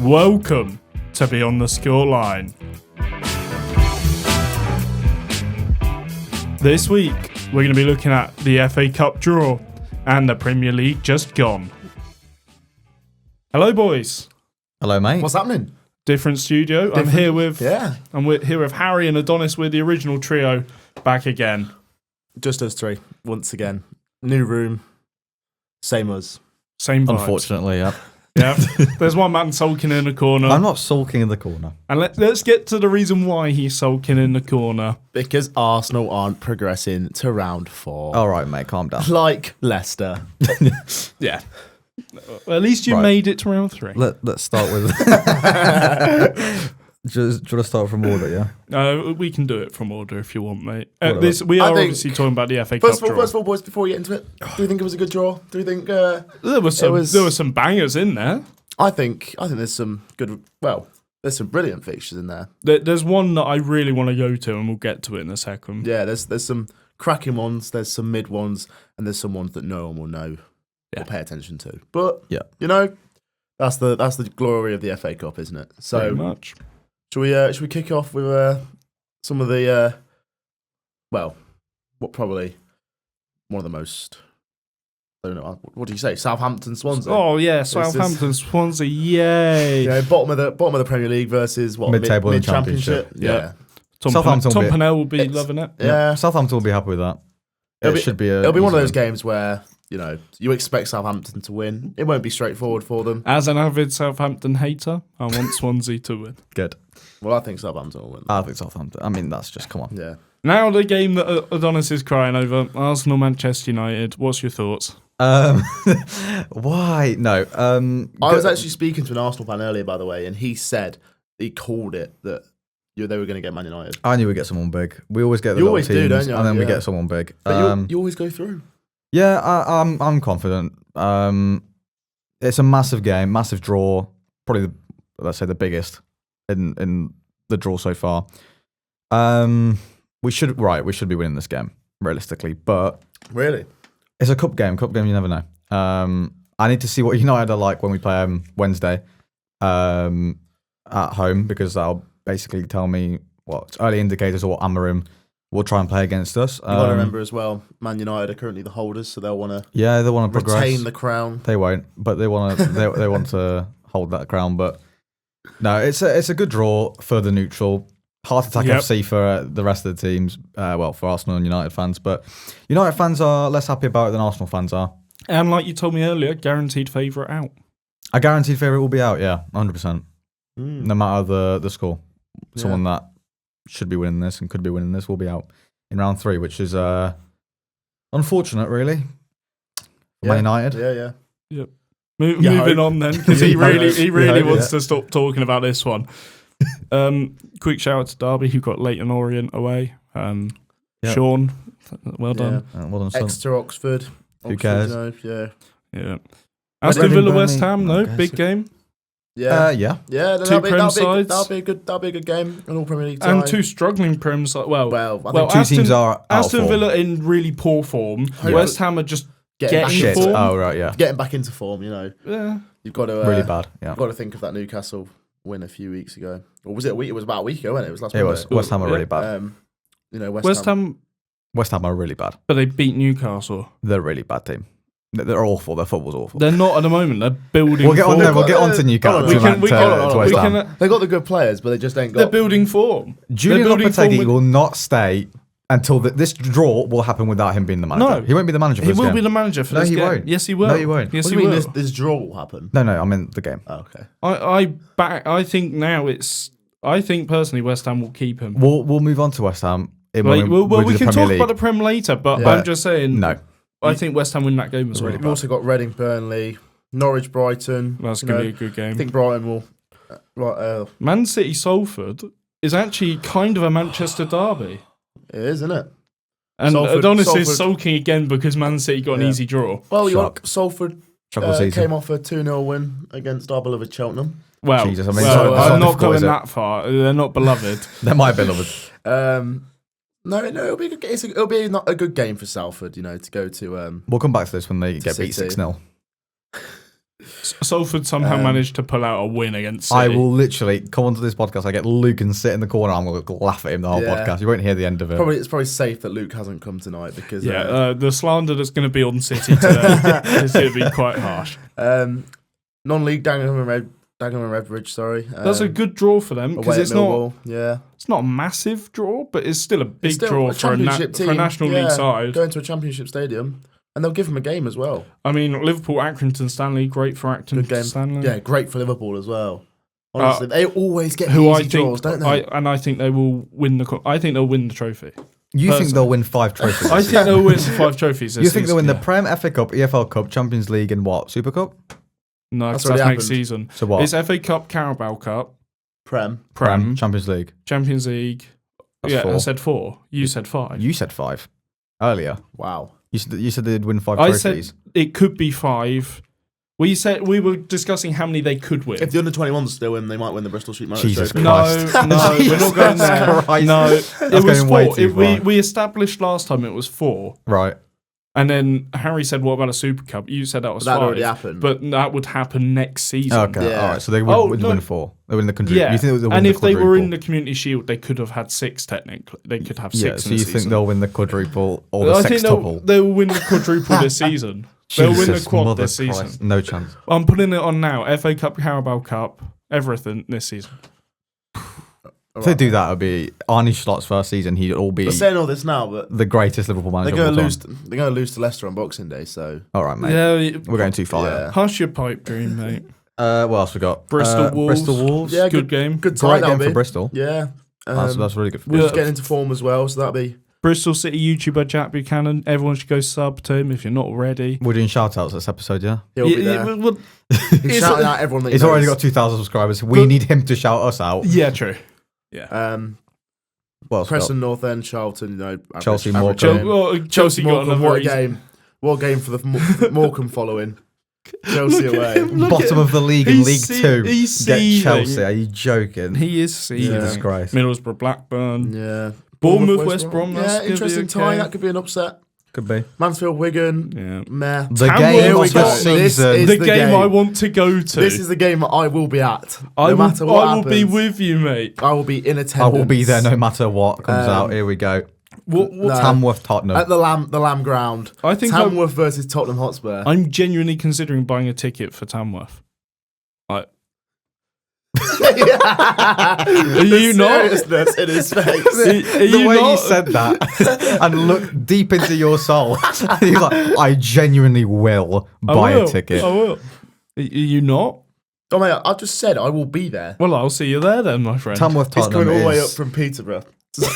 Welcome to Beyond the Scoreline. This week, we're going to be looking at the FA Cup draw and the Premier League just gone. Hello, boys. Hello, mate. What's happening? Different studio. I'm here with Harry and Adonis. We're the original trio back again. Just us three, once again. New room, same us. Same vibes. Unfortunately, yeah. Yeah. There's one man sulking in the corner. I'm not sulking in the corner. And let's get to the reason why he's sulking in the corner. Because Arsenal aren't progressing to round 4. All right, mate, calm down. Like Leicester. Yeah. Well, at least you made it to round 3. Let's start with... Just try to start from order, yeah? We can do it from order if you want, mate. Whatever. We are obviously talking about the FA Cup draw. First of all, boys, before we get into it, do you think it was a good draw? Do you think there were some bangers in there? I think there's some good. Well, there's some brilliant fixtures in there. There's one that I really want to go to, and we'll get to it in a second. Yeah, there's some cracking ones. There's some mid ones, and there's some ones that no one will know or pay attention to. But you know, that's the glory of the FA Cup, isn't it? So very much. Should we kick off with some of the probably one of the most, I don't know, what do you say? Southampton, Swansea. Oh yeah, Southampton, Swansea, yay! Yeah, bottom of the Premier League versus mid-table mid and championship. Yeah. Tom Pennell will be loving it. Yeah, Southampton will be happy with that. It'll be one of those games where you expect Southampton to win. It won't be straightforward for them. As an avid Southampton hater, I want Swansea to win. Good. Well, I think Southampton will win. I think Southampton. I mean, that's just, come on. Yeah. Now the game that Adonis is crying over, Arsenal, Manchester United. What's your thoughts? Why? No. I was actually speaking to an Arsenal fan earlier, by the way, and he called it that they were going to get Man United. I knew we'd get someone big. We always get the you little always teams, do, don't you? and then we get someone big. But you always go through. Yeah, I'm confident. It's a massive game, massive draw. Probably, let's say, the biggest in the draw so far. We should be winning this game realistically, but really, it's a cup game. Cup game, you never know. I need to see what United are like when we play Wednesday at home, because that'll basically tell me what early indicators of what Amarim will try and play against us. You got to remember as well, Man United are currently the holders, so they'll want to progress, retain the crown. They won't, but they want to they want to hold that crown. But no, it's a good draw for the neutral. Heart Attack FC for the rest of the teams. For Arsenal and United fans, but United fans are less happy about it than Arsenal fans are. And like you told me earlier, guaranteed favourite out. A guaranteed favourite will be out, 100%. No matter the score. Someone that should be winning this and could be winning this will be out in round 3, which is unfortunate, really. Man United. Yeah. Yep. Moving on then, because he really wants to stop talking about this one. Quick shout out to Derby, who got Leyton Orient away. Sean, well done. Well done, son. Exeter, Oxford. Who cares? Yeah. Aston Villa, West Ham, big game. Yeah. Two Prem sides. That'll be a good game. An all Premier League tie. And two struggling Prem sides. I think two teams are out Aston Villa in really poor form. West Ham are just getting form. Oh right, yeah. Getting back into form, Yeah. You've got to really bad. Yeah. You've got to think of that Newcastle win a few weeks ago, or was it a week? It was about a week ago, wasn't it? It was last week. It was. West Ham are really bad. West Ham are really bad. But they beat Newcastle. They're a really bad team. They're awful. Their football's awful. They're not at the moment. They're building. We'll get on to Newcastle. They got the good players, but they just ain't got. They're building form. Julian Lopetegui will not stay until this draw will happen without him being the manager. No, he won't be the manager for this game. He will be the manager for this game. No, he won't. Yes, he will. No, he won't. Yes, what he do you will. mean this draw will happen? No, I mean the game. Oh, okay. I think personally West Ham will keep him. We'll move on to West Ham. We can talk about the Prem later, but I'm just saying. No. I think West Ham win that game as well. We've also got Reading, Burnley, Norwich, Brighton. That's going to be a good game. I think Brighton will. Man City, Salford is actually kind of a Manchester derby. It is, isn't it? And Salford, Adonis is sulking again because Man City got an easy draw. Well, Salford came off a 2-0 win against our beloved Cheltenham. Well, Jesus, I mean, I'm not going that far. They're not beloved. They're my beloved. No, it'll be a good, it'll be not a good game for Salford, to go to. We'll come back to this when they get beat 6-0. Salford somehow managed to pull out a win against City. I will literally come onto this podcast. I get Luke and sit in the corner. I'm going to laugh at him the whole podcast. You won't hear the end of it. It's probably safe that Luke hasn't come tonight because the slander that's going to be on City today is going to be quite harsh. Non-league Dagenham and Redbridge. Sorry, that's a good draw for them because it's not. Yeah, it's not a massive draw, but it's still a big draw for a National League side. Going to a Championship stadium. And they'll give them a game as well. I mean, Liverpool, Accrington Stanley, great for Accrington Stanley. Yeah, great for Liverpool as well. Honestly, they always get easy draws, don't they? I think they will win I think they'll win the trophy. You think they'll win 5 trophies? I think they'll win 5 trophies. You think they'll win the Prem, FA Cup, EFL Cup, Champions League, and what? Super Cup? No, that's next season. So what? It's FA Cup, Carabao Cup, Prem, Champions League. That's 4. I said 4. You said 5. You said 5 earlier. Wow. You said they'd win 5 trophies. I said it could be 5. We were discussing how many they could win. If the under-21s still win, they might win the Bristol Street Motors Jesus Trophy. Christ. No, we're not going there. Christ. No, it was 4. We we established last time it was 4. Right. And then Harry said, what about a Super Cup? You said that was 5. That already happened. But that would happen next season. Okay, all right. So they would win 4. They win the country. Yeah. You think they'll win and the if they were in quadruple? the Community Shield, they could have had 6 technically. They could have 6 in the so you season. think they'll win the quadruple or the sextuple? They'll win the quadruple this season. They'll win the quad this Christ. season. No chance. I'm putting it on now. FA Cup, Carabao Cup, everything this season. If they do that, it'll be Arnie Schlott's first season. He'd all be. We're saying all this now, but the greatest Liverpool manager. They're going to lose to Leicester on Boxing Day. So all right, mate. Yeah, we're going too far. Yeah. Hush your pipe dream, mate. What else we got? Bristol Wolves. Yeah, good game. Good Great game for Bristol. Yeah, that's really good for Wolves Bristol. getting into form as well, so that'll be. Bristol City YouTuber Jack Buchanan. Everyone should go sub to him if you're not already. We're doing shout outs this episode, yeah? He'll be there. He's shouting out everyone that he's already got 2,000 subscribers. We need him to shout us out. Yeah, true. Yeah. What else Preston North End, Charlton, Chelsea, Morecambe. Chelsea got another what a game. What a game for the Morecambe following. Chelsea away. Bottom of the league in League 2. He's Get Chelsea. Are you joking? He is seething. Jesus Christ. Middlesbrough, Blackburn. Yeah. Bournemouth, West Brom. Yeah, interesting tie. That could be an upset. Could be. Mansfield, Wigan. Yeah. Meh. The game of the season. This is the game I want to go to. This is the game that I will be at. No matter what happens. I will be with you, mate. I will be in attendance. I will be there no matter what comes out. Here we go. Tamworth, Tottenham. At the Lamb Ground. I think Tamworth versus Tottenham Hotspur. I'm genuinely considering buying a ticket for Tamworth. Are you not? Seriousness in his face. The way you said that and looked deep into your soul. He's like, I genuinely will buy a ticket. I will. Are you not? Oh mate, I just said I will be there. Well, I'll see you there then, my friend. Tamworth, Tottenham. It's going all the way up from Peterborough.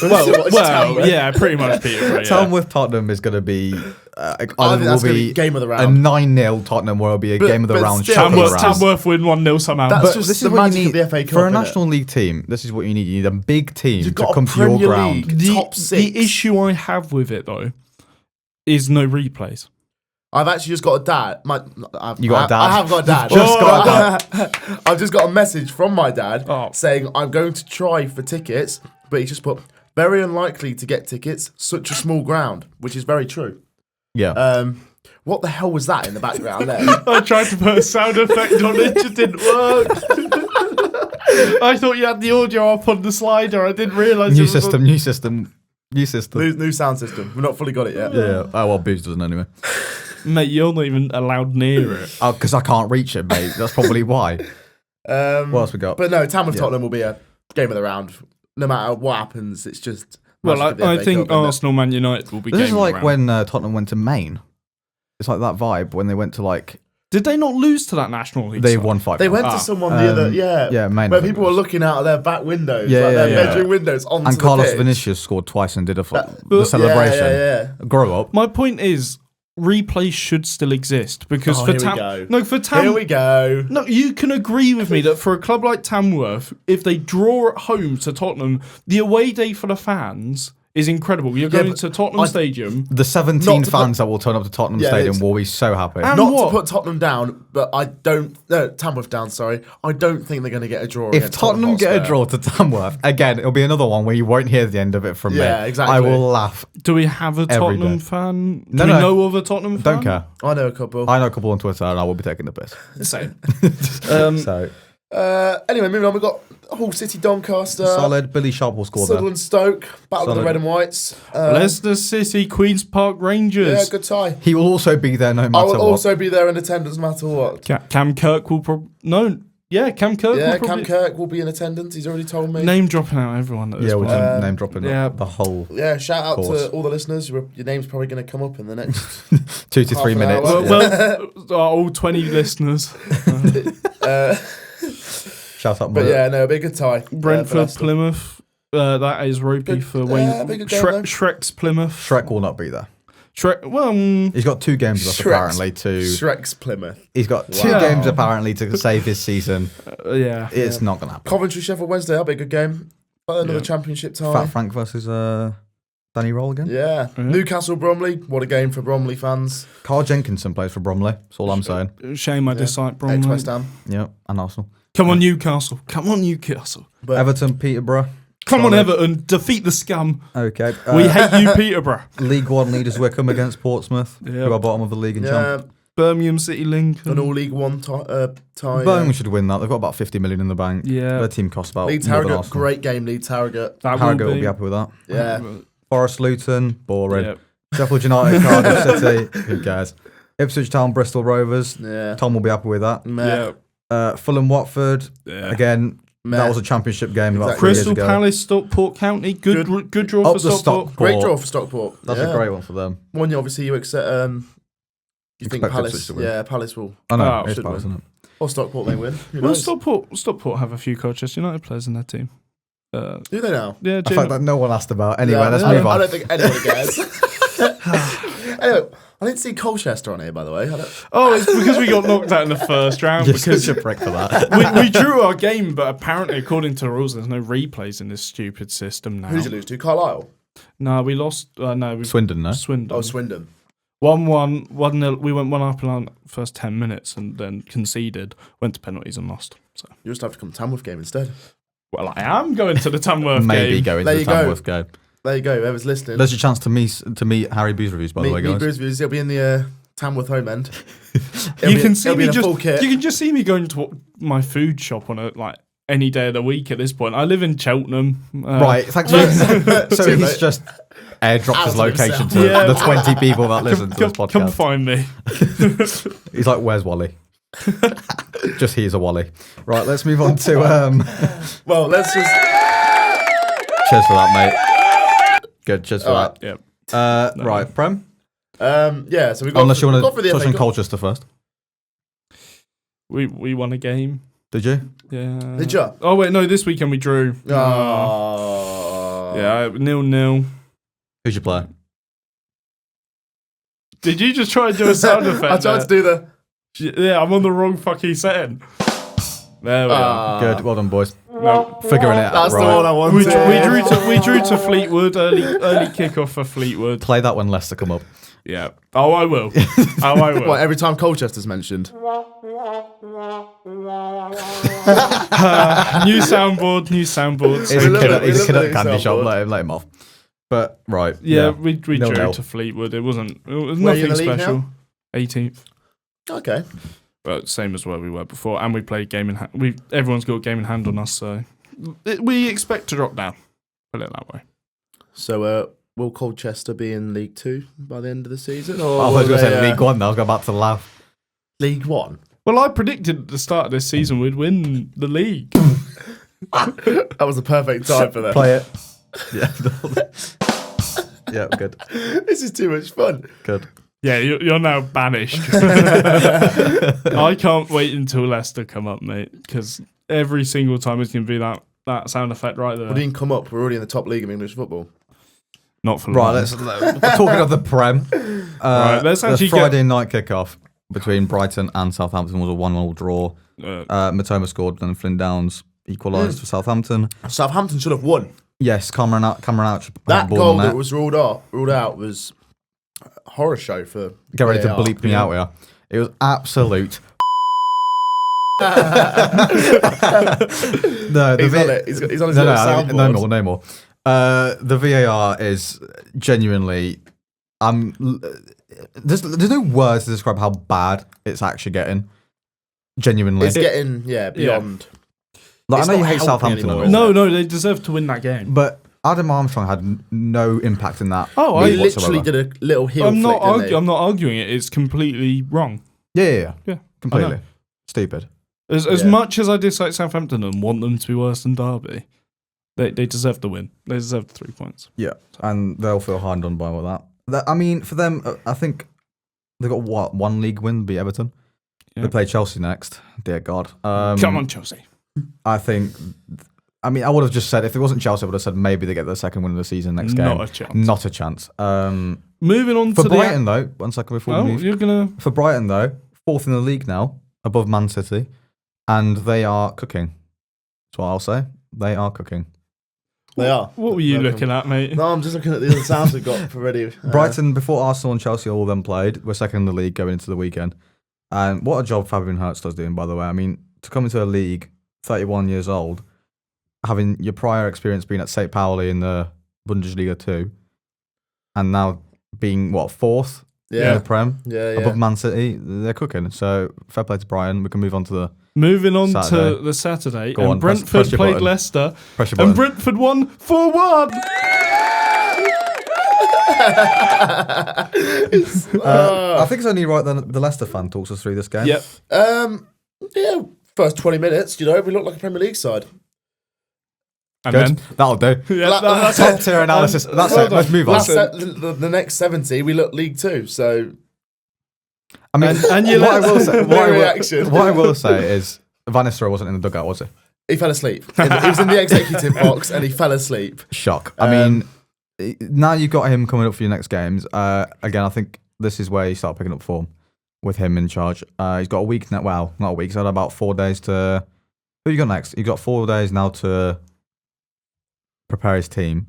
Well, yeah, pretty much Peterborough. Tamworth Tottenham is going to be. I think that's going to be game of the round. A 9-0 Tottenham will be a game of the round. Tamworth win 1-0 somehow. That's but just this the is what magic you of need the FA Cup. For a National League team, this is what you need. You need a big team You've to got come a to your Premier ground. League top 6. The issue I have with it though is no replays. I've actually just got a dad. You got a dad? I have got a dad. Just got a dad. I've just got a message from my dad saying I'm going to try for tickets, but he just put very unlikely to get tickets. Such a small ground, which is very true. Yeah. What the hell was that in the background there? I tried to put a sound effect on it, it didn't work. I thought you had the audio up on the slider. I didn't realise. New system. New sound system. We've not fully got it yet. Yeah. Oh well, Booze doesn't anyway. Mate, you're not even allowed near it. Oh, because I can't reach it, mate. That's probably why. What else we got? But no, Tamworth Tottenham will be a game of the round. No matter what happens, it's just. Well, I think Arsenal, Man United will be. This is like round. when Tottenham went to Maine. It's like that vibe when they went to like. Did they not lose to that National League? They side? won 5. They went to someone the other, Maine. where people were looking out of their back windows, their bedroom windows, onto and the Carlos pitch. Vinicius scored twice and did the celebration. Yeah. Grow up. My point is, replays should still exist because Here we go. No, you can agree with me that for a club like Tamworth, if they draw at home to Tottenham, the away day for the fans is incredible. You're going to Tottenham Stadium. The 17 fans that will turn up to Tottenham Stadium will be so happy. And not what? to put Tottenham down, but Tamworth down, sorry. I don't think they're going to get a draw. If Tottenham get a draw to Tamworth, again, it'll be another one where you won't hear the end of it from me. Yeah, exactly. I will laugh. Do we have a Tottenham fan? Do we know of a Tottenham fan? Don't care. I know a couple. I know a couple on Twitter, and I will be taking the piss. Same. Anyway, moving on, we've got Hull City Doncaster. Solid. Billy Sharp will score there. Sunderland Stoke. Battle of the Red and Whites. Leicester City, Queen's Park Rangers. Yeah, good tie. He will also be there no matter what. I will also be there in attendance no matter what. Cam Kirk will probably... No. Yeah, Cam Kirk will probably... Cam Kirk will be in attendance. He's already told me. Name dropping out everyone at this point. We're name dropping the whole shout out to all the listeners. Your name's probably going to come up in the next 2 to 3 minutes. Well, all 20 listeners. Shout out, but a big good tie. Brentford, Plymouth. That is ropey for Wayne. Shrek's Plymouth. Shrek will not be there. He's got 2 games left apparently to. Shrek's Plymouth. He's got 2 games apparently to save his season. It's not gonna happen. Coventry Sheffield Wednesday, that'll be a good game. Another championship tie. Fat Frank versus Danny Roll again. Yeah. Newcastle Bromley. What a game for Bromley fans. Carl Jenkinson plays for Bromley. That's all I'm saying. Shame I dislike Bromley. Ex-West Ham. Yeah, and Arsenal. Come on, Newcastle. Come on, Newcastle. Everton, Peterborough. Come on, Everton. Defeat the scum. Okay. We hate you, Peterborough. League One leaders Wickham against Portsmouth, who are bottom of the league in champ. Birmingham City Lincoln. An all League One tie. Birmingham should win that. They've got about 50 million in the bank. Yeah. Their team costs about Leeds Harrogate. Great game, Leeds Harrogate. Harrogate will be happy with that. Yeah. Forest Luton. Boring. Yep. Sheffield United, Cardiff City. Who cares? Ipswich Town, Bristol Rovers. Yeah. Tom will be happy with that. Yeah. Fulham Watford. Yeah. Again. That was a championship game about 3 years ago. Crystal Palace, Stockport County. Good draw for Stockport. Great draw for Stockport. That's a great one for them. One, obviously, you accept. You think Palace? Yeah, Palace will. I know. It's Palace, isn't it? Or Stockport may win. Well, Stockport have a few Colchester United players in their team. Do they now? Yeah, a fact that no one asked about. Anyway, let's move on. I don't think anyone cares. Anyway, I didn't see Colchester on here, by the way. It's because we got knocked out in the first round. You're such a prick for that. we drew our game, but apparently, according to the rules, there's no replays in this stupid system now. Who did you lose to? Carlisle? No, we lost. Swindon, no? Swindon. Oh, Swindon. 1-1, 1-0. We went 1-up in the first 10 minutes and then conceded, went to penalties and lost. So you just have to come to Tamworth game instead. Well, I am going to the Tamworth Maybe going to the Tamworth game. There you go. Whoever's listening. There's your chance to meet Harry Booze Reviews, by the way, guys. Booze Reviews. It'll be in the Tamworth home end. You can just see me going to my food shop on any day of the week at this point. I live in Cheltenham. Right, thanks. So he's just airdropped his location to the 20 people that listen to this podcast. Come find me. He's like, where's Wally? Just he's a Wally. Right, let's move on to... Well, let's just... Cheers for that, mate. Good, cheers for that. Yep. Right, Prem? Yeah, so we got... Unless you want to touch on Colchester first. We won a game. Did you? Yeah. Did you? Oh, wait, no, this weekend we drew. Oh. Yeah, 0-0. Who's your player? Did you just try and do a sound effect? I tried to do the... Yeah, I'm on the wrong fucking setting. There we go. Good, well done, boys. No. Figuring it out. That's the one I wanted. We drew to Fleetwood, early kickoff for Fleetwood. Play that when Leicester come up. Yeah. Oh, I will. What, every time Colchester's mentioned? New soundboard. He's a kid at candy shop. Let him off. But right. Yeah, we drew to Fleetwood. It was nothing special. 18th. Okay. But same as where we were before, and we played game in hand. Everyone's got a game in hand on us, so we expect to drop down. Put it that way. So, will Colchester be in League 2 by the end of the season? Or I was going to say League 1. I was about to laugh. League 1. Well, I predicted at the start of this season we'd win the league. That was the perfect time for that. Play it. Yeah, good. This is too much fun. Good. Yeah, you're now banished. I can't wait until Leicester come up, mate, because every single time it's going to be that sound effect right there. We didn't come up. We're already in the top league of English football. Not for long. Right, talking of the Prem. Right, let's actually the Friday night kickoff between Brighton and Southampton was a 1-1 draw. Matoma scored and Flynn Downs equalised for Southampton. Southampton should have won. Yes, Cameron Ouch. That goal that was ruled out was a horror show for. Get ready to bleep me out here. It was absolute. No, he's on it. He's on his little soundboard. No more. The VAR is genuinely. There's no words to describe how bad it's actually getting. Genuinely, it's getting beyond. Like, I know you hate Southampton. No, they deserve to win that game. But Adam Armstrong had no impact in that. Oh, he literally did a little heel I'm flick, I'm not arguing it. It's completely wrong. Yeah. Completely stupid. As much as I dislike Southampton and want them to be worse than Derby, they deserve the win. They deserve the 3 points. Yeah, and they'll feel hard done by all that. I mean, for them, I think they've got one league win, beat Everton. Yeah. They play Chelsea next. Dear God. Come on, Chelsea. I would have just said, if it wasn't Chelsea, I would have said maybe they get their second win of the season next game. Not a chance. Moving on for Brighton, though. 1 second before we move. For Brighton, though, 4th in the league now, above Man City, and they are cooking. That's what I'll say. They are cooking. They are. What were you looking at, mate? No, I'm just looking at the other sounds we've got already. Brighton, before Arsenal and Chelsea all then played, were second in the league going into the weekend. And what a job Fabian Hertz's doing, by the way. I mean, to come into a league, 31 years old, having your prior experience being at St. Pauli in the Bundesliga 2, and now being, 4th in the Prem, above Man City, they're cooking. So, fair play to Brian. We can move on to the Saturday. To the Saturday. Go on, Brentford press played button. Leicester, And Brentford won 4-1. I think it's only right that the Leicester fan talks us through this game. Yep. First 20 minutes, we look like a Premier League side. And Good. then That'll do. that's Top tier analysis. That's it. Let's move on. The next 70, we look League 2. So, I mean, and you what I will reaction. say is Van Nistelrooy wasn't in the dugout, was he? He fell asleep. He was in the executive box and he fell asleep. Shock. I mean, now you've got him coming up for your next games. Again, I think this is where you start picking up form with him in charge. He's got a week now. Well, not a week. He's had about 4 days to. Who you got next? You've got 4 days now to prepare his team.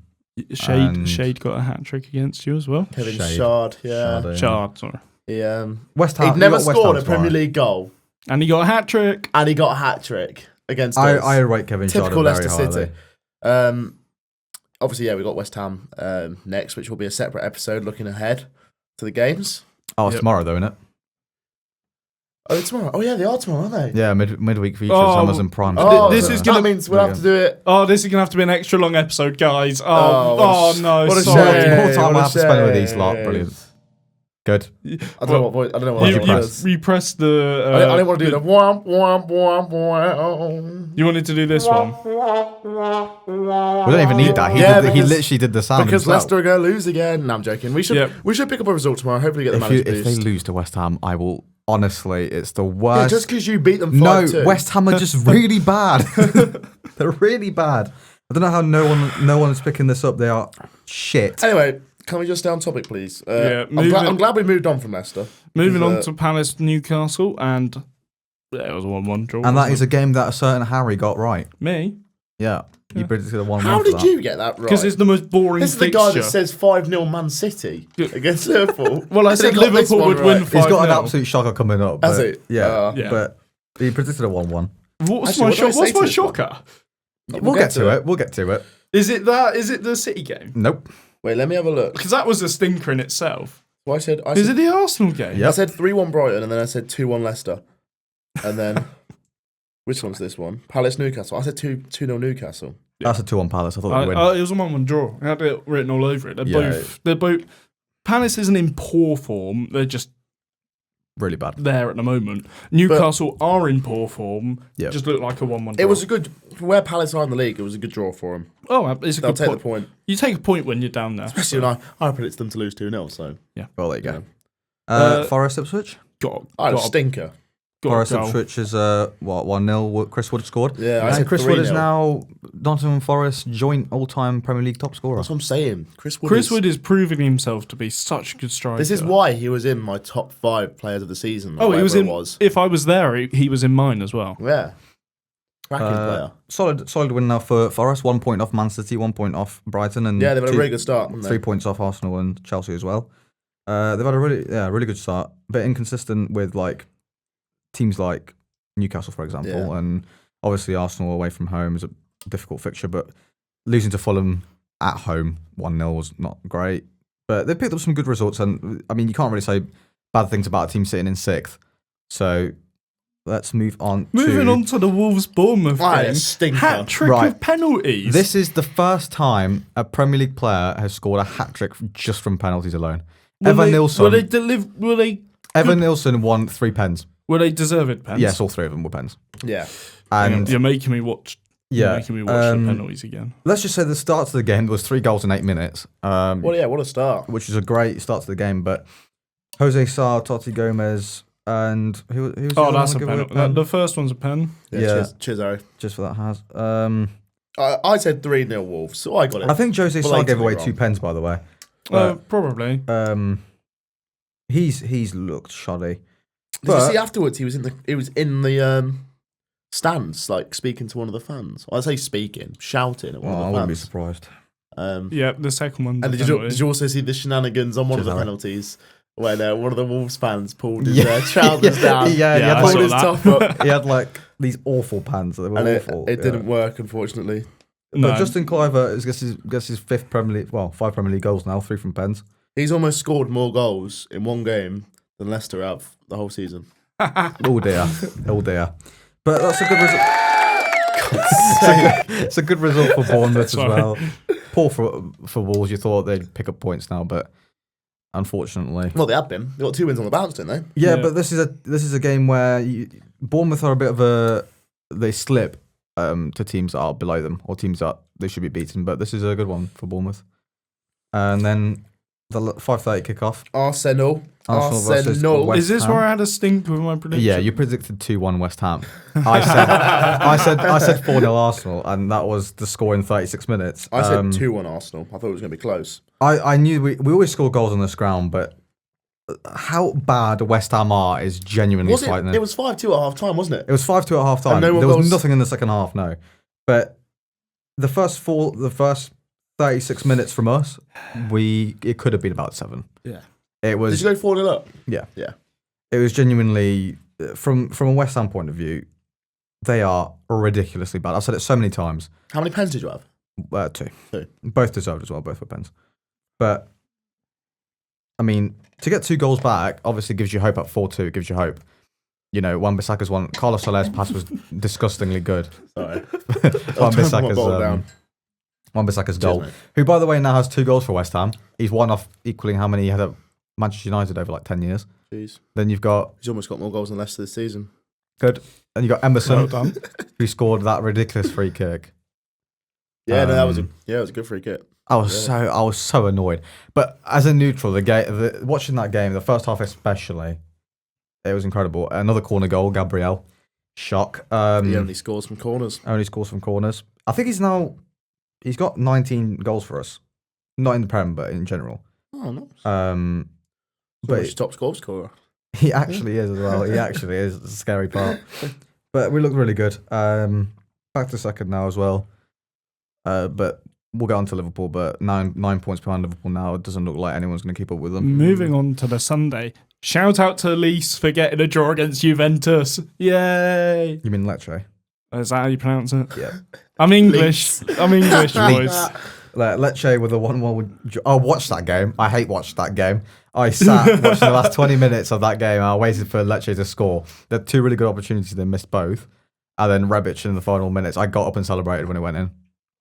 Shade got a hat trick against you as well. Kevin Shard, Shard, sorry. West Ham. He'd never scored a Premier League goal. And he got a hat trick. Against us. I rate Kevin Shard very Leicester highly. City. Obviously, we've got West Ham next, which will be a separate episode looking ahead to the games. Oh, it's tomorrow though, isn't it? Oh, it's tomorrow. Oh, yeah, they are tomorrow, aren't they? Yeah, midweek features, Amazon Prime. That means we'll have to do it. Oh, this is going to have to be an extra long episode, guys. No. What a sorry. shame. More time I have to spend with these lot. Brilliant. Good. I don't know what you press the. I didn't want to do the womp, womp, womp, womp. You wanted to do this one. We don't even need that. He literally did the sound because himself. Leicester are going to lose again. No, I'm joking. We should pick up a result tomorrow. Hopefully get the manager boost. If they lose to West Ham, I will. Honestly, it's the worst. Yeah, just because you beat them 5-2. No, West Ham are just really bad. They're really bad. I don't know how no one is picking this up. They are shit. Anyway, can we just stay on topic, please? I'm glad we moved on from Leicester. Moving on to Palace Newcastle, and it was a 1-1 draw. And that is a game that a certain Harry got right. Me? Yeah. You predicted a 1-1. How did you get that right? Because it's the most boring This is the guy that says 5-0 Man City against Liverpool. Well, I said Liverpool would win 5-0. He's got an absolute shocker coming up. Has he? Yeah. But he predicted a 1-1. What's my shocker? We'll get to it. Is it that? Is it the City game? Nope. Wait, let me have a look. Because that was a stinker in itself. Well, I said, is it the Arsenal game? Yep. I said 3-1 Brighton, and then I said 2-1 Leicester. And then, which one's this one? Palace Newcastle. I said 2-0 Newcastle. That's a 2-1 Palace. I thought they'd win. It was a 1-1 draw. I had it written all over it. They're both. Palace isn't in poor form. They're just really bad there at the moment. Newcastle are in poor form. Yep. Just look like a 1-1 draw. It was a good, where Palace are in the league, it was a good draw for them. Oh, it's a good take the point. You take a point when you're down there. Especially when I predicted them to lose 2-0, so. Yeah. Well, there you go. Forest Ipswich? Got a stinker. Forest Ipswich is 1-0. Chris Wood scored. Yeah, and Chris Wood is now Nottingham Forest joint all-time Premier League top scorer. That's what I'm saying. Chris Wood is proving himself to be such a good striker. This is why he was in my top 5 players of the season. Oh, he was in. If I was there, he was in mine as well. Yeah. Cracking player. Solid win now for Forest. 1 point off Man City, 1 point off Brighton, and they've had a really good start. 3 points off Arsenal and Chelsea as well. They've had a really good start. A bit inconsistent with like teams like Newcastle, for example, and obviously Arsenal away from home is a difficult fixture. But losing to Fulham at home 1-0 was not great. But they picked up some good results, and I mean you can't really say bad things about a team sitting in 6th. So let's move on. Moving on to the Wolves-Bournemouth game. Hat trick of penalties. This is the first time a Premier League player has scored a hat trick just from penalties alone. Evan Nilsson. Evan Nilsson won 3 pens. Were they deserved pens? Yes, all 3 of them were pens. Yeah. And you're making me watch. You're making me watch the penalties again. Let's just say the start to the game was 3 goals in 8 minutes. What a start! Which is a great start to the game. But Jose Sarr, Totti Gomez, and who was the that's a pen. The first one's a pen. Yeah. Cheers, Harry. Just for that has. I said 3-0 Wolves, so I got it. I think Jose Sarr gave away 2 pens, by the way. Probably. He's looked shoddy. Did you see afterwards? He was in the stands, like speaking to one of the fans. I say speaking, shouting at one of the fans. I wouldn't be surprised. The second one. And did you also see the shenanigans on one of the penalties when one of the Wolves fans pulled his trousers down? He pulled his top up. He had like these awful pants. They were awful. It didn't work, unfortunately. But Justin Kluivert gets his 5th Premier League, 5 Premier League goals now, 3 from pens. He's almost scored more goals in one game than Leicester have the whole season. Oh dear. But that's a good result. It's a good result for Bournemouth as well. Poor for Wolves. You thought they'd pick up points now, but unfortunately, well, they have been. They got 2 wins on the bounce, didn't they? Yeah, but this is a game where Bournemouth are a bit of they slip to teams that are below them or teams that they should be beaten. But this is a good one for Bournemouth. And then the 5:30 kickoff. Arsenal versus West Is this Ham. where I had a stink with my prediction? Yeah, you predicted 2-1 West Ham. I said 4-0 Arsenal, and that was the score in 36 minutes. I said 2-1 Arsenal. I thought it was going to be close. I knew we always score goals on this ground, but how bad West Ham are is genuinely frightening. It was 5-2 at half time, wasn't it? It was 5-2 at half time. There was nothing in the second half, no. But the first 36 minutes from us, it could have been about 7. Yeah. It was. Did you go 4-0 up? Yeah. Yeah. It was genuinely from a West Ham point of view, they are ridiculously bad. I've said it so many times. How many pens did you have? 2. Both deserved as well. Both were pens. But I mean, to get 2 goals back obviously gives you hope. At 4-2, it gives you hope. You know, Wan-Bissaka's one. Carlos Soler's pass was disgustingly good. Sorry. Wan-Bissaka's goal, who by the way now has 2 goals for West Ham. He's one off equaling how many he had at Manchester United over like 10 years. Jeez. Then he's almost got more goals than Leicester this season. Good. And you got Emerson, who scored that ridiculous free kick. Yeah, that was a good free kick. I was so annoyed. But as a neutral, watching that game, the first half especially, it was incredible. Another corner goal, Gabriel. Shock. He only scores from corners. I think he's got 19 goals for us. Not in the Prem, but in general. Oh, nice. But he's top goal scorer. He actually is as well. He actually is. It's a scary part. But we look really good. Back to second now as well. But we'll get on to Liverpool. But 9 points behind Liverpool now. It doesn't look like anyone's going to keep up with them. Moving on to the Sunday. Shout out to Elise for getting a draw against Juventus. Yay! You mean Lecce? Is that how you pronounce it? Yeah. I'm English. I'm English, boys. Lecce with a 1-1. I watched that game. I hate watched that game. I sat watching the last 20 minutes of that game. And I waited for Lecce to score. They had 2 really good opportunities. They missed both. And then Rebic in the final minutes. I got up and celebrated when it went in.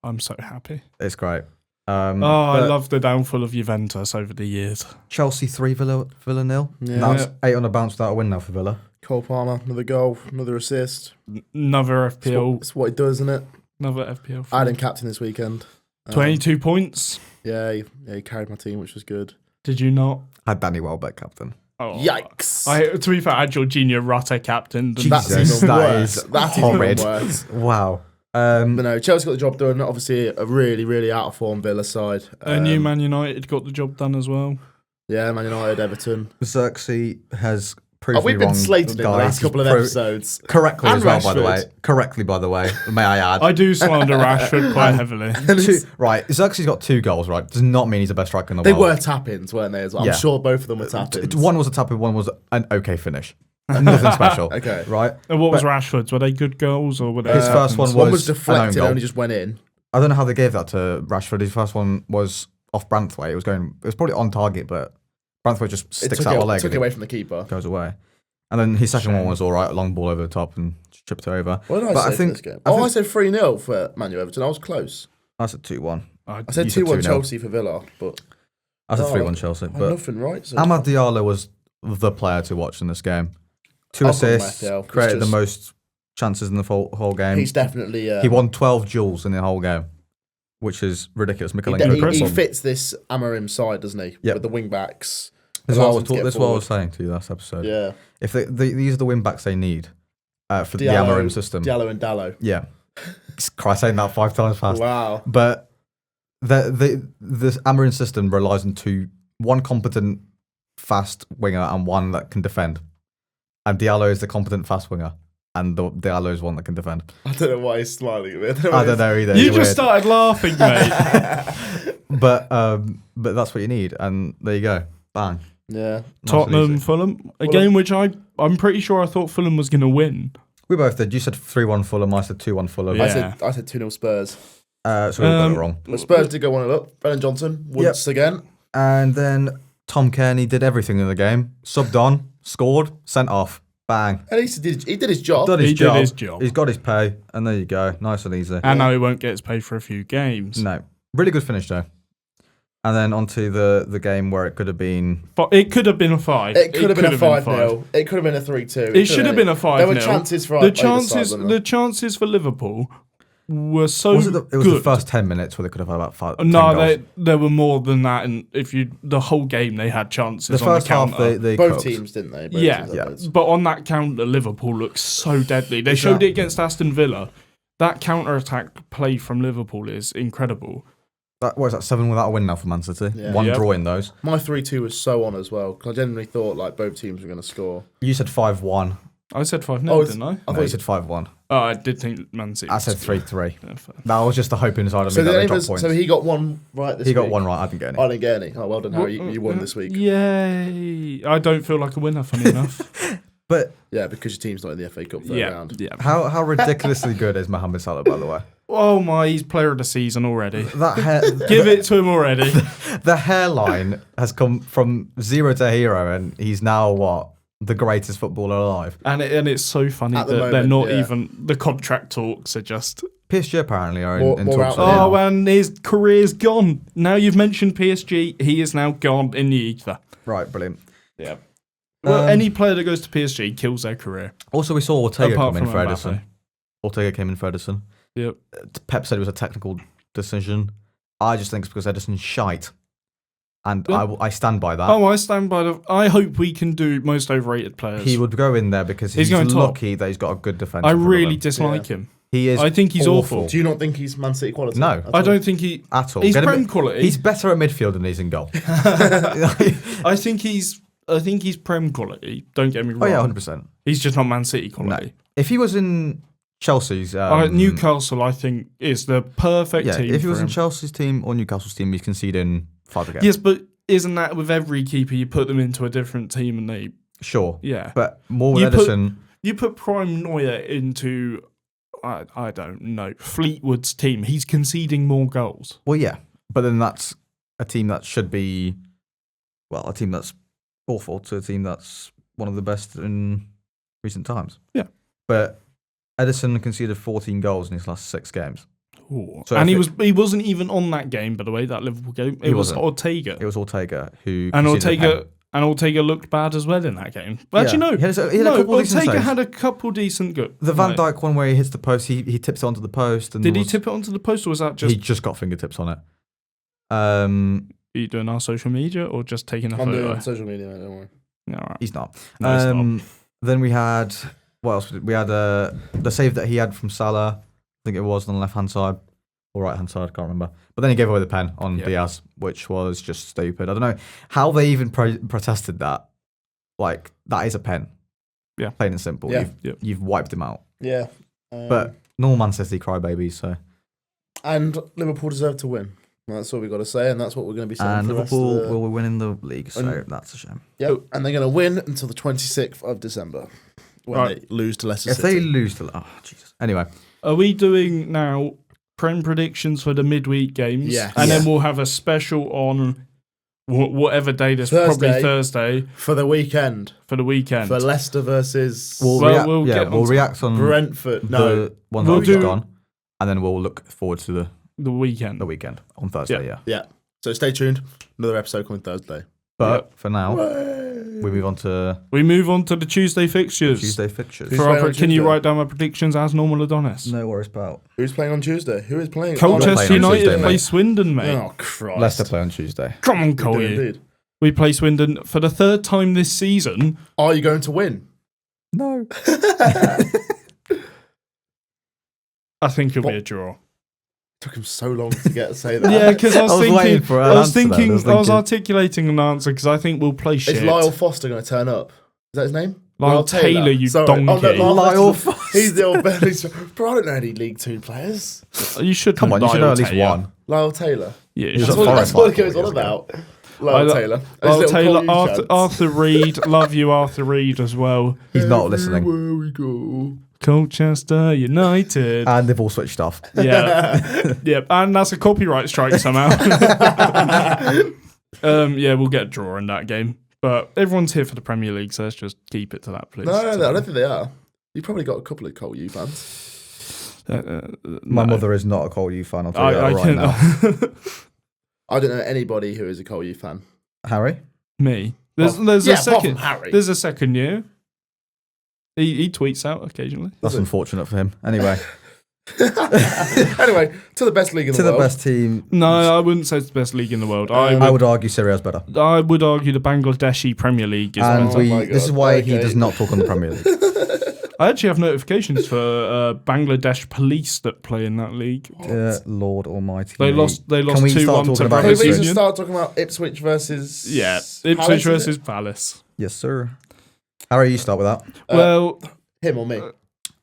I'm so happy. It's great. I love the downfall of Juventus over the years. Chelsea 3, Villa 0. Yeah. Now it's 8 on a bounce without a win now for Villa. Cole Palmer, another goal, another assist. Another FPL. It's what he does, isn't it? Another FPL. I had him captain this weekend. 22 points. Yeah, he carried my team, which was good. Did you not? I had Danny Welbeck captain. Oh, yikes! To be fair, I had Jorginho Rutter captain. Jesus, that's horrid. Worse. Wow. But no, Chelsea got the job done. Obviously, a really, really out of form Villa side. A new Man United got the job done as well. Yeah, Man United, Everton. Xerxes has proves me We've been wrong, slated in the guys. last couple of episodes. Correctly And as well, by the Rashford. way. Correctly, by the way, may I add. I do slander Rashford quite heavily. Right, Xerxes got 2 goals, right? Does not mean he's the best striker in the They world. were tap-ins, weren't they? As well? Yeah. I'm sure both of them were tap-ins. One was a tap in, one was an okay finish. Nothing special. Okay. Right? And what was Rashford's? Were they good goals or were they? His first one One was was an own deflected goal. and only just went in. I don't know how they gave that to Rashford. His first one was off Branthwaite. It was probably on target, but Branthwaite just sticks out a leg. Took and it away from the keeper. goes away. And then his second one was all right, a long ball over the top and chipped it over. What did I say for this game? I said 3-0 for Man U Everton. I was close. I said 2-1. I said You said 2-1 2-0. Chelsea for Villa, but I said Oh, 3-1 Chelsea. I had But nothing right. So Amad Diallo was the player to watch in this game. 2 I've got him assists, right, yeah. It's created the just- most chances in the whole game. he's definitely. He won 12 duels in the whole game, which is ridiculous. He fits this Amorim side, doesn't he? Yep. With the wing backs. This is what I allows was him to get this is what I was forward. saying to you last episode. Yeah. If these are the win backs they need for the Diallo, Amorim system. Diallo and Dallo. Yeah. Christ, saying that 5 times fast. Wow. But this Amorim system relies on one competent fast winger and one that can defend. And Diallo is the competent fast winger. And Diallo is one that can defend. I don't know why he's smiling at me. I don't know either. You It's just weird. started laughing, mate. But that's what you need. And there you go. Bang. Yeah. Nice and Tottenham, easy. Fulham. A game which I'm pretty sure I thought Fulham was going to win. We both did. You said 3-1 Fulham. I said 2-1 Fulham. Yeah. I said 2-0 Spurs. So we got it wrong. But Spurs did go 1-0 up. Brennan Johnson once again. And then Tom Kearney did everything in the game. Subbed on, scored, sent off. Bang. At least he did his job. Did his He job. did his job. He's got his pay. And there you go. Nice and easy. And now he won't get his pay for a few games. No. Really good finish, though. And then onto the game where it could have been... But it could have been a 5. It could have been a 5-0. It could have been a 3-2. It should have been a 5-0. There were chances for the chances for Liverpool were so It was the good. first 10 minutes where they could have had about 5 No, 10 goals. there were more than that, and the whole game they had chances. The on first the half counter. they Both cooked. teams, didn't they? Both Yeah, teams had loads. but on that counter, Liverpool looked so deadly. They showed it against Aston Villa. That counter attack play from Liverpool is incredible. What is that, 7 without a win now for Man City? Yeah. One Yep. draw in those. My 3-2 was so on as well, because I genuinely thought like both teams were going to score. You said 5-1. I said 5-0, Oh, didn't I? I No, thought you you said 5-1. Oh, I did think Man City. I said 3-3. Yeah, fair. That was just the hope inside of so, me that did they any of dropped us, points. so he got one right this He week. got one right. I didn't get any. I didn't get any. Oh, well done, Harry. You won this week. Yay! I don't feel like a winner, funny enough. But Yeah, because your team's not in the FA Cup third yeah, round. yeah. how ridiculously good is Mohamed Salah, by the way? Oh my, he's player of the season already. That hair, Give it to him already. the hairline has come from 0 to hero, and he's now what? The greatest footballer alive. And it's so funny At that the they're moment, not yeah. even the contract talks are just. PSG apparently are More in out talks with there. him. Oh, and his career's gone. Now you've mentioned PSG, he is now gone in the ether. Right, brilliant. Yeah. Well, any player that goes to PSG kills their career. Also, we saw Ortega Apart come in from for Mbappe. Edison. Ortega came in for Edison. Yep. Pep said it was a technical decision. I just think it's because Edison's shite. And Yeah. I stand by that. Oh, I stand by the. I hope we can do most overrated players. He would go in there because He's he's going top. lucky that he's got a good defense. I in front of really him. dislike him. He is. I think he's awful. Do you not think he's Man City quality? No. at I all? don't think he. At all. He's Get him- prem quality. He's better at midfield than he's in goal. I think he's prem quality. Don't get me wrong. Oh yeah, 100%. He's just not Man City No. quality. If he was in Chelsea's, Newcastle, I think, is the perfect yeah, team. if he was for in him. Chelsea's team or Newcastle's team, he's conceding 5 again. Yes, but isn't that with every keeper? You put them into a different team and they. Sure. Yeah. But more with You put- Edison. You put Prime Neuer into. I don't know. Fleetwood's team. He's conceding more goals. Well, yeah, but then that's a team that should be, well, a team that's awful to a team that's one of the best in recent times. Yeah. But Edison conceded 14 goals in his last 6 games. Ooh. So and if he wasn't even on that game, by the way, that Liverpool game. It He was wasn't. Ortega. It was Ortega who And conceded a pen. Ortega looked bad as well in that game. But actually, no. He had a couple of decent Ortega saves. had a couple decent good. The Van Dijk one where he hits the post, he tips it onto the post. And Did there he was- tip it onto the post, or was that just He just got fingertips on it. are you doing our social media or just taking a I'm doing it photo? on social media, mate, don't worry. Yeah, all right. He's not. No, he's not. Then we had, what else? We had the save that he had from Salah. I think it was on the left hand side or right hand side. I can't remember. But then he gave away the pen on Yeah. Diaz, which was just stupid. I don't know how they even protested that. Like, that is a pen. Yeah. Plain and simple. Yeah. You've wiped him out. Yeah. But normal Man City crybabies, so. And Liverpool deserve to win. That's what we've got to say, and that's what we're going to be saying. And for Liverpool the rest of will win in the league, so that's a shame. Yep, and they're going to win until the 26th of December when they lose to Leicester City. If they lose to... Oh, Jesus. Anyway. Are we doing now Prem predictions for the midweek games? Yes. And then we'll have a special on whatever day this probably Thursday. For the weekend. For the weekend. For Leicester versus... We'll react on Brentford. The ones that we've gone, and then we'll look forward to the weekend. The weekend on Thursday, Yeah. So stay tuned. Another episode coming Thursday. But for now, we move on to the Tuesday fixtures. Can you write down my predictions as normal, Adonis? No worries, pal. Who's playing on Tuesday? Who is playing? Colchester United play Swindon, mate. Oh, Christ. Leicester play on Tuesday. Come on, Coley. We play Swindon for the third time this season. Are you going to win? No. I think it'll be a draw. Took him so long to get to say that. Yeah, because I was I articulating an answer because I think we'll play shit. Is Lyle Foster going to turn up? Is that his name? Lyle Taylor, you donkey. Lyle Foster. He's the old belly. Bro, I don't know any League 2 players. You should come on. You should know at least one. Lyle Taylor. Yeah, that's what it goes on about. Lyle Taylor. Lyle Taylor. Arthur Reed. Love you, Arthur Reed, as well. He's not listening. Where we go. Colchester United. And they've all switched off. Yeah. Yeah. And that's a copyright strike somehow. We'll get a draw in that game. But everyone's here for the Premier League, so let's just keep it to that, please. No, I don't think they are. You've probably got a couple of Col U fans. My mother is not a Col U fan, I'll tell you that right now. I don't know anybody who is a Col U fan. Harry? Me. There's a second. Harry. There's a second year. He tweets out occasionally. That's unfortunate for him. Anyway. Anyway, to the best league in the world. To the best team. No, I wouldn't say it's the best league in the world. I would argue Serie A is better. I would argue the Bangladeshi Premier League is better. This is why he does not talk on the Premier League. I actually have notifications for Bangladesh police that play in that league. Lord Almighty. They lost 2-1 to Can we just start talking about Ipswich versus Ipswich versus Palace. Yes, sir. Harry, you start with that. Well, him or me?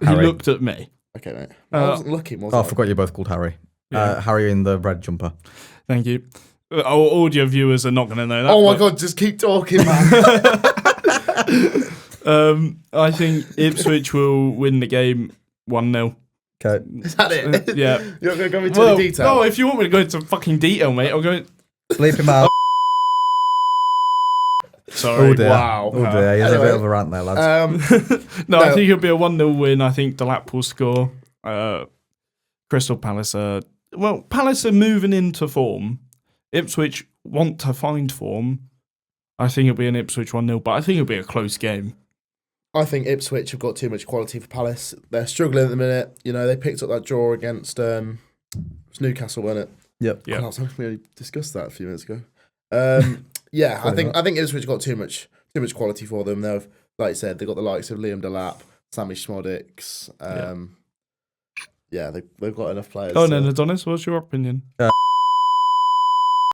He looked at me. Okay, mate. I wasn't looking, was I? I forgot you're both called Harry. Yeah. Harry in the red jumper. Thank you. Our audio viewers are not going to know that. Oh my God, just keep talking, man. I think Ipswich will win the game 1-0. Okay. Is that it? Yeah. You're not going to go into any detail? No, if you want me to go into fucking detail, mate, I'll go... Bleep him out. Sorry. Oh dear. Wow. Oh dear. He has a bit of a rant there, lads. No, I think it'll be a 1-0 win. I think Delap will score. Crystal Palace Palace are moving into form. Ipswich want to find form. I think it'll be an Ipswich 1-0, but I think it'll be a close game. I think Ipswich have got too much quality for Palace. They're struggling at the minute. You know, they picked up that draw against Newcastle, wasn't it? Yep. God, I was hoping we already discussed that a few minutes ago. I think Ipswich got too much quality for them. They've, like you said, they've got the likes of Liam Delap, Sammy Schmodix. They've got enough players. Oh, no, Adonis, what's your opinion?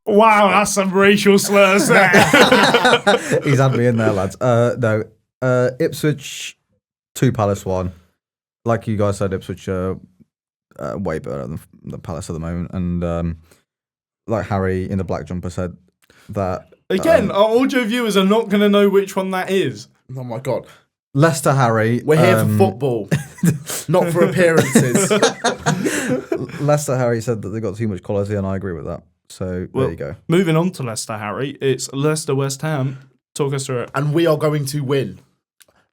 Wow, that's some racial slurs there. He's had me in there, lads. No, Ipswich 2, Palace 1. Like you guys said, Ipswich are way better than the Palace at the moment. And like Harry in the black jumper said, that... Again, our audio viewers are not going to know which one that is. Oh my God. Leicester Harry. We're here for football, not for appearances. Leicester Harry said that they got too much quality, and I agree with that. So there you go. Moving on to Leicester Harry, it's Leicester West Ham. Talk us through it. And we are going to win,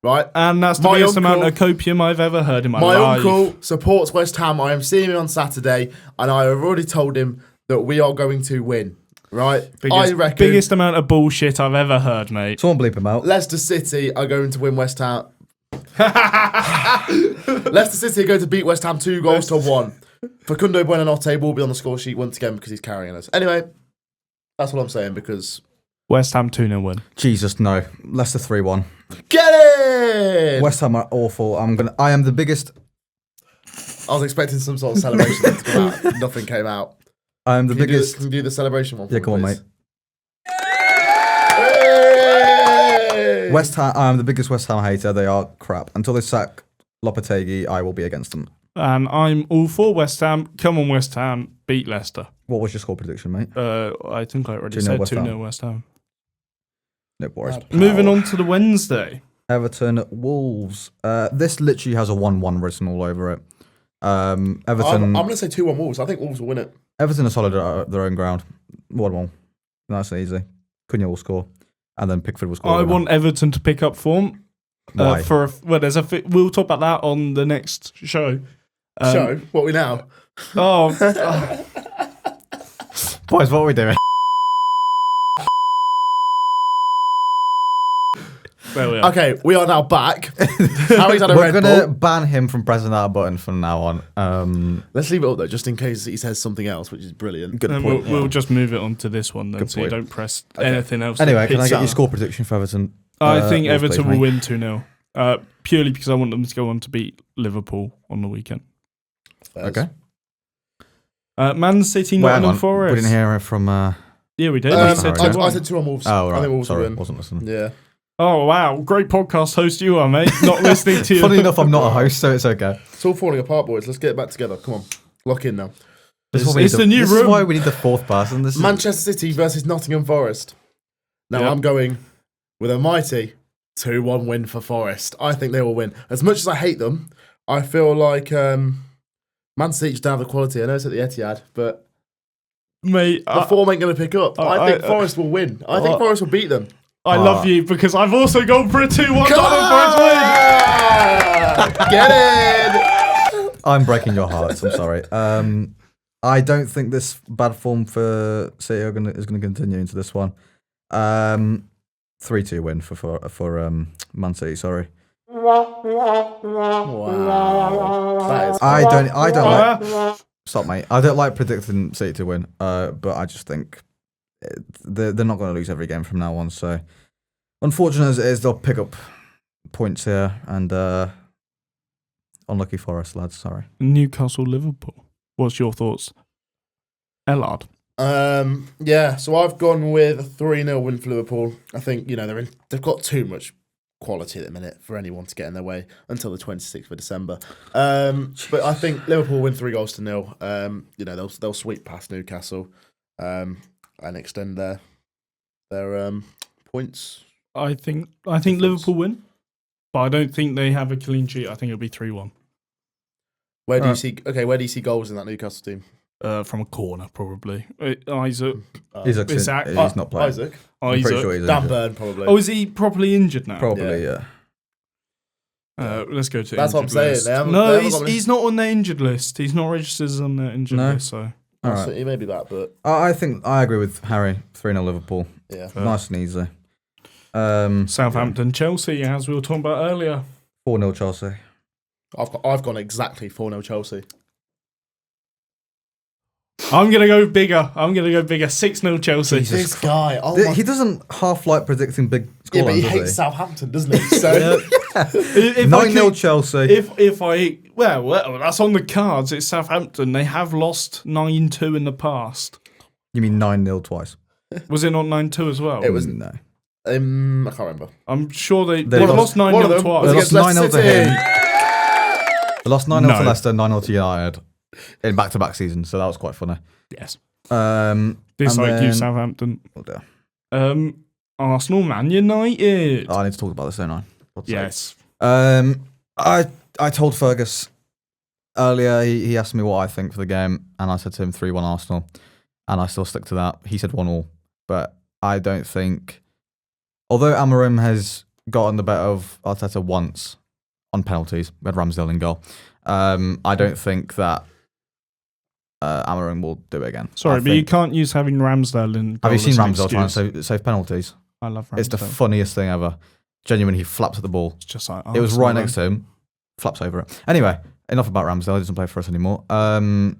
right? And that's the biggest amount of copium I've ever heard in my life. My uncle supports West Ham. I am seeing him on Saturday, and I have already told him that we are going to win. Right, I reckon biggest amount of bullshit I've ever heard, mate. Someone bleep him out. Leicester City are going to win West Ham. Leicester City are going to beat West Ham 2-1. Facundo Buonanotte will be on the score sheet once again because he's carrying us. Anyway, that's what I'm saying because West Ham 2-0 win. Jesus, no. Leicester 3-1. Get it! West Ham are awful. I am the biggest. I was expecting some sort of celebration to come out. Nothing came out. I'm the biggest. Can you do the celebration one? Yeah, come on, mate. Hey! West Ham. I'm the biggest West Ham hater. They are crap. Until they sack Lopetegui, I will be against them. And I'm all for West Ham. Come on, West Ham. Beat Leicester. What was your score prediction, mate? I think I already 2-0 said West 2-0 West Ham. No worries. Moving on to the Wednesday. Everton Wolves. This literally has a 1-1 written all over it. Everton. I'm going to say 2-1 Wolves. I think Wolves will win it. Everton are solid at their own ground. 1-1. Nice and easy. Cunha will score, and then Pickford will score. I want Everton to pick up form. Why? We'll talk about that on the next show. What are we now? Oh, boys, what are we doing? there we are. Okay, we are now back. Harry's had a We're Red gonna Bull. ban him from pressing that button from now on. Let's leave it up though, just in case he says something else, which is brilliant. Good And point. we'll just move it on to this one then, Good so you point. don't press anything else. Anyway, that can I hits get your out. score prediction for Everton? I think Wolves, Everton please, will mate. win 2-0. Purely because I want them to go on to beat Liverpool on the weekend. Okay. Man City, Wait, hang Nottingham on. Forest. We didn't hear it from. Yeah, we did. I We said said I 2-1. said 2-1 Wolves. Oh, right. I think Wolves Sorry, will win. wasn't listening. Yeah. Oh, wow. Great podcast host you are, mate. Not listening to you. Funny enough, I'm not a host, so it's okay. It's all falling apart, boys. Let's get it back together. Come on. Lock in now. This is what we It's need the new this room. is why we need the fourth person. This is Manchester City versus Nottingham Forest. Now Yep. I'm going with a mighty 2-1 win for Forest. I think they will win. As much as I hate them, I feel like Man City just don't have the quality. I know it's at the Etihad, but Mate, the form ain't going to pick up. I think Forest will win. I think Forest will beat them. I love you because I've also gone for a 2-1 Nottingham Forest win. Get in! I'm breaking your hearts. I'm sorry. I don't think this bad form for City is going to continue into this one. 3-2 win for Man City. Sorry. Wow. That is I don't like. Stop, mate. I don't like predicting City to win. But I just think they're not going to lose every game from now on. So, unfortunate as it is, they'll pick up points here and unlucky Forest, lads. Sorry. Newcastle, Liverpool. What's your thoughts? Ellard. Yeah, so I've gone with a 3-0 win for Liverpool. I think, they've got too much quality at the minute for anyone to get in their way until the 26th of December. But I think Liverpool win 3-0. They'll sweep past Newcastle and extend their points. I think Liverpool win, but I don't think they have a clean sheet. I think it'll be 3-1. Where do you see goals in that Newcastle team? From a corner, probably. Isaac. Isaac, Isaac. he's not playing. Isaac. I'm pretty sure he's Dan injured. Burn, probably. Oh, is he properly injured now? Probably, yeah. Let's go to That's what I'm injured saying. list. They haven't got He's not on the injured list. He's not registered on the injured No. list. So All So right. he may be back, but I think I agree with Harry. 3-0 Liverpool. yeah. Nice and easy. Southampton, Chelsea, as we were talking about earlier. 4-0 Chelsea. I've gone exactly 4-0 Chelsea. I'm gonna go bigger. 6-0 Chelsea. Jesus This guy, He doesn't half like predicting big scorelines, yeah, but he does hates Southampton, doesn't he? So 9-0 Chelsea. Well, that's on the cards. It's Southampton. They have lost 9-2 in the past. You mean 9-0 twice? Was it not 9-2 as well? It was- No. I can't remember. I'm sure They they've lost- lost one of 9-0 them twice. was They lost against 9-0 to Leicester him. City. They lost 9-0 to No. Leicester, 9-0 to United in back-to-back seasons, so that was quite funny. Yes. and Dislike you, then- Southampton. Oh, dear. Arsenal, Man United. Oh, I need to talk about this, don't I? God's sake. Yes. I told Fergus earlier, he asked me what I think for the game, and I said to him 3-1 Arsenal, and I still stick to that. He said 1-1, but I don't think... Although Amorim has gotten the better of Arteta once on penalties, we had Ramsdale in goal, I don't think that Amorim will do it again. Sorry, but you can't use having Ramsdale in goal Have you seen as an Ramsdale trying excuse. to save penalties? I love Ramsdale. It's the funniest thing ever. Genuinely, he flaps at the ball. It's just like It was Arsenal, right next to him, flaps over it. Anyway, enough about Ramsdale. He doesn't play for us anymore. I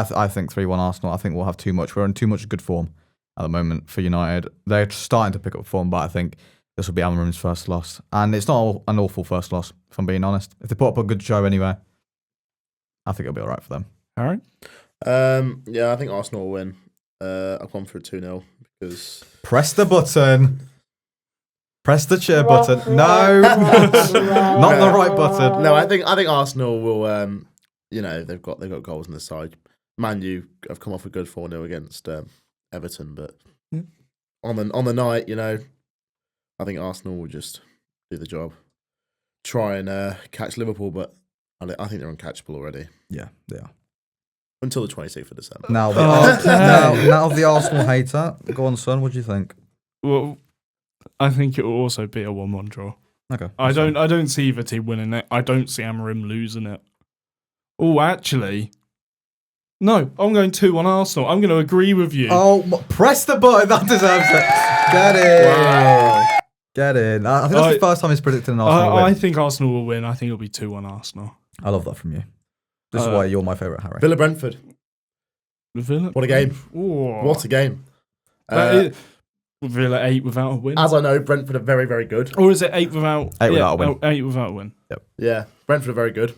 think 3-1 Arsenal. I think we'll have too much. We're in too much good form at the moment for United. They're starting to pick up form, but I think this will be Amorim's first loss. And it's not an awful first loss, if I'm being honest. If they put up a good show anyway, I think it'll be all right for them. All right. Yeah, I think Arsenal will win. I've gone for a 2-0 because... Press the button. Press the cheer button. No, not the right button. No, I think Arsenal will. They've got goals on the side. Man U have come off a good 4-0 against Everton, but on the night, I think Arsenal will just do the job. Try and catch Liverpool, but I think they're uncatchable already. Yeah, they are. Until the 26th of December. Now the Arsenal hater. Go on, son. What do you think? Well, I think it will also be a 1-1 draw. Okay. I don't see either team winning it. I don't see Amorim losing it. Oh, actually, no. I'm going 2-1 Arsenal. I'm going to agree with you. Oh, press the button. That deserves it. Get in. Wow. Get in. I think that's the first time he's predicted an Arsenal win. I think Arsenal will win. I think it'll be 2-1 Arsenal. I love that from you. This is why you're my favourite, Harry. Villa Brentford. Villa? What a game. Ooh. What a game. Villa 8 without a win. As I know, Brentford are very, very good. Or is it 8 without without a win? 8 without a win. Yep. Yeah, Brentford are very good.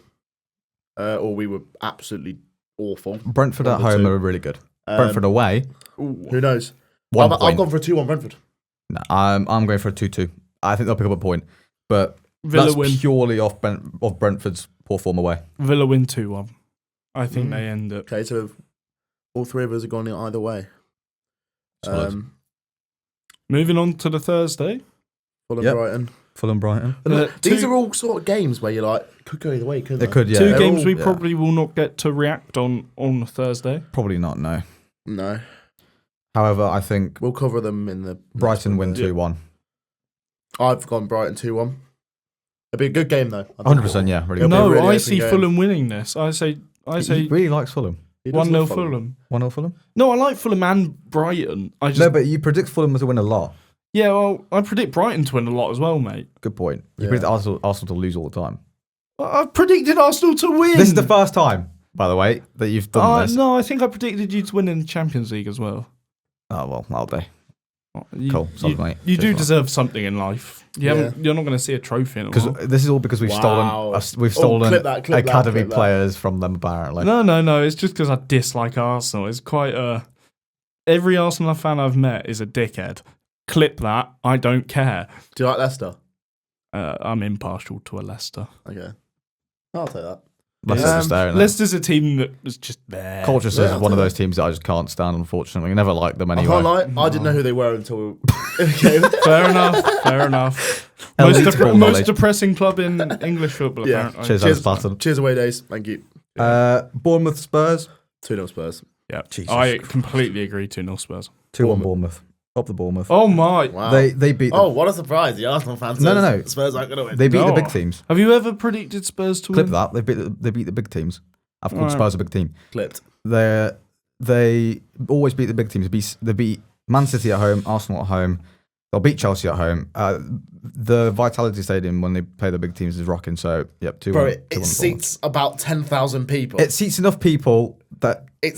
Or we were absolutely awful. Brentford at home are really good. Brentford away. Who knows? 1 I've point. gone for a 2-1 Brentford. No, I'm going for a 2-2. I think they'll pick up a point. But Villa that's win. purely off Brentford's poor form away. Villa win 2-1. I think they end it. Okay, so all three of us are going either way. Moving on to the Thursday. Fulham Brighton. Fulham Brighton. These are all sort of games where you're like, could go either way, couldn't they? They could, yeah. 2 games we probably will not get to react on Thursday. Probably not, no. No. However, I think we'll cover them in the... Brighton win 2-1. I've gone Brighton 2-1. It'd be a good game, though. 100%, yeah. Really good. No, really I see Fulham winning this. I say he really likes Fulham. 1-0 Fulham. 1-0 Fulham? No, I like Fulham and Brighton. No, but you predict Fulham to win a lot. Yeah, well, I predict Brighton to win a lot as well, mate. Good point. You predict Arsenal to lose all the time. I've predicted Arsenal to win. This is the first time, by the way, that you've done this. No, I think I predicted you to win in the Champions League as well. Oh, well, that'll do. Cool. Mate. You do deserve something in life. You're not going to see a trophy in it. Because this is all because we've stolen academy players from them, apparently. No. It's just because I dislike Arsenal. It's quite every Arsenal fan I've met is a dickhead. Clip that. I don't care. Do you like Leicester? I'm impartial to a Leicester. Okay. I'll take that. Leicester's just there, Leicester's a team that was just there. Colchester is one of those teams that I just can't stand, unfortunately. I never liked them anyway. I can't lie, I didn't know who they were until... Fair enough. Most depressing club in English football, apparently. Cheers away days. Thank you. Bournemouth Spurs. 2-0 Spurs. Yeah, Jesus I Christ. completely agree. 2-0 Spurs. 2-1 Bournemouth. Up the Bournemouth. Oh my! Wow. They beat. What a surprise! The Arsenal fans. No. Spurs aren't going to win. They beat the big teams. Have you ever predicted Spurs to Clip win? that. They beat the big teams. I've called Spurs a big team. Clipped. They always beat the big teams. They beat Man City at home, Arsenal at home. They'll beat Chelsea at home. The Vitality Stadium when they play the big teams is rocking. So yep, 2-1. Bro, it seats about 10,000 people. It seats enough people that you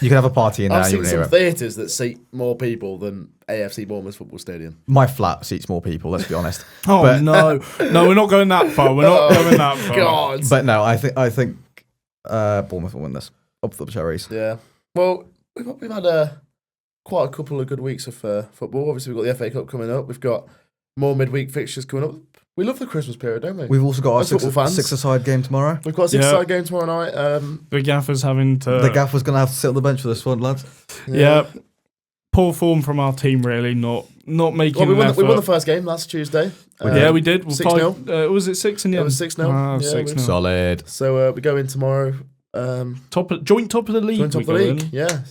can have a party in there. I've seen some theatres that seat more people than AFC Bournemouth Football Stadium. My flat seats more people. Let's be honest. No, we're not going that far. We're not going that far. God. But no, I think Bournemouth will win this. Up the cherries. Yeah. Well, we've had quite a couple of good weeks of football. Obviously, we've got the FA Cup coming up. We've got more midweek fixtures coming up. We love the Christmas period, don't we? We've also got our six-a-side game tomorrow. We've got a six-a-side game tomorrow night. The Gaffer's having to... The Gaffer's going to have to sit on the bench for this one, lads. Yeah. Poor form from our team, really. Not making we won the first game last Tuesday. We did. 6-0. Was it 6 in the end? It was 6-0. 6-0. Solid. So we go in tomorrow. Joint top of the league. Joint top of the league, yeah.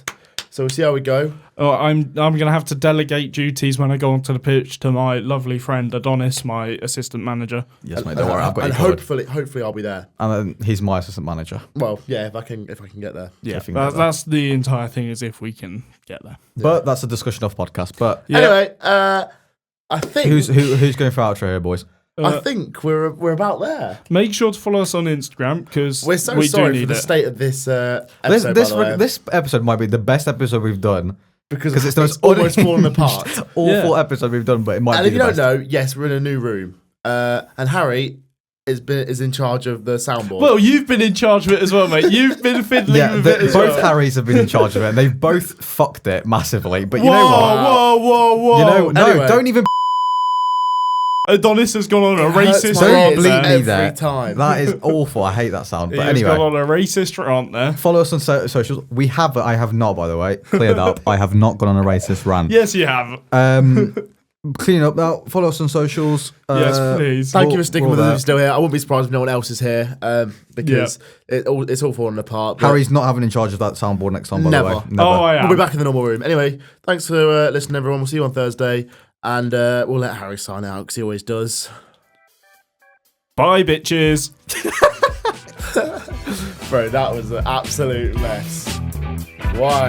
So we'll see how we go. I'm going to have to delegate duties when I go onto the pitch to my lovely friend Adonis, my assistant manager. Yes, mate. Don't worry, I've got you covered. Hopefully I'll be there. And then he's my assistant manager. Well, yeah, if I can get there. Yeah, that's the entire thing. Is if we can get there. But that's a discussion off podcast. But anyway, I think who's going for outro here, boys? I think we're about there. Make sure to follow us on Instagram because we're so sorry for the state of this episode. This episode might be the best episode we've done because it's almost fallen apart. Awful episode we've done, but it might. And be if you don't know, yes, we're in a new room, and Harry is in charge of the soundboard. Well, you've been in charge of it as well, mate. You've been fiddling with it as well. Both Harrys have been in charge of it, and they've both fucked it massively. But you know what? Whoa! You know, no, don't even. Adonis has gone on a racist Don't rant bleep there. me every there. time. That is awful. I hate that sound. He But has anyway, gone on a racist rant there. follow us on socials. We have, but I have not, by the way. Cleared up. I have not gone on a racist rant. Yes, you have. Clean up now. Follow us on socials. Yes, please. Thank you for sticking we're with us if there. you're still here. I wouldn't be surprised if no one else is here because it's all falling apart. but Harry's not having in charge of that soundboard next time, by Never. the way. Oh, I am. We'll be back in the normal room. Anyway, thanks for listening, everyone. We'll see you on Thursday. And we'll let Harry sign out because he always does. Bye, bitches. Bro, that was an absolute mess. Why?